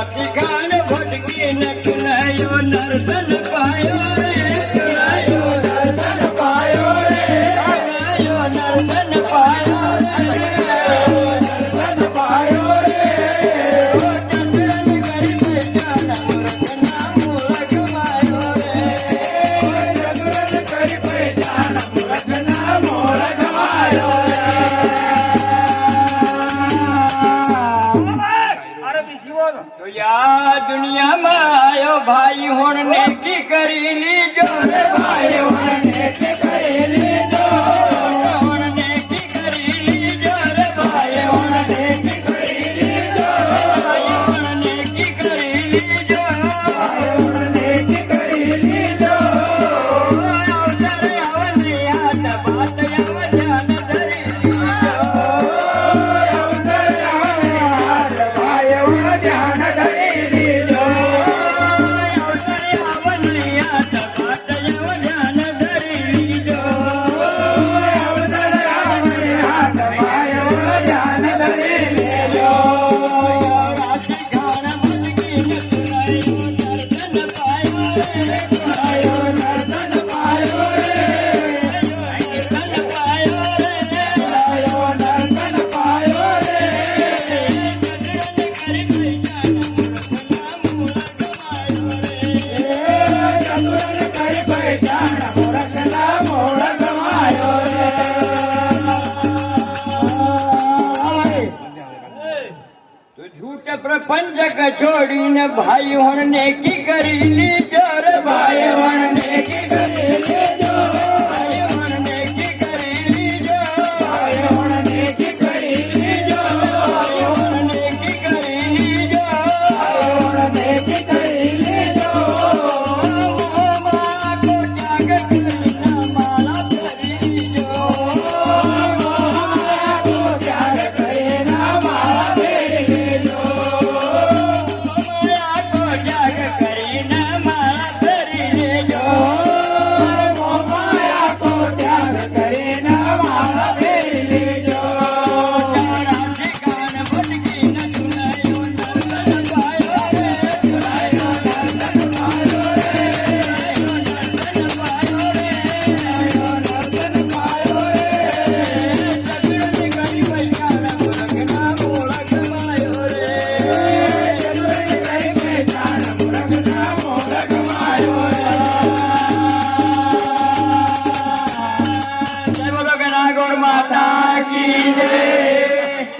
राती खान भटकी नकलायो नर्तन पायो रे नकलायो नर्तन पायो रे नकलायो नर्तन पायो रे नर्तन पायो रे ओ चंद्रन करी पहचान मूर्खना मूर्ख मायो रे चंद्रन करी पहचान मूर्खना मूर्ख मायो रे तो या दुनिया में आयो भाई होन नेकी करी लीजो रे भाई होन नेकी करी लीजो होन नेकी करी लीजो रे भाई होन नेकी करी लीजो भाई होन नेकी करी लीजो भाई होन नेकी करी लीजो अवसर आवनी याद बात आव जान धरी लीजो अवसर आवनी याद भाई होन ध्यान धरी लीजो अवसर आवनी याद बात आव जान धरी लीजो अवसर आवनी याद भाई होन ध्यान धरी लीजो राती खान भटकी नकलायो नर्तन पायो रे नकलायो नर्तन पायो रे नर्तन पायो रे नकलायो नर्तन पायो रे चंद्रन करी पहचान मूर्खना मूर्ख मायो रे तो झूठ प्रपंच का छोड़ीने भाई होने की करी लीजो रे भाई होने की करी लीजो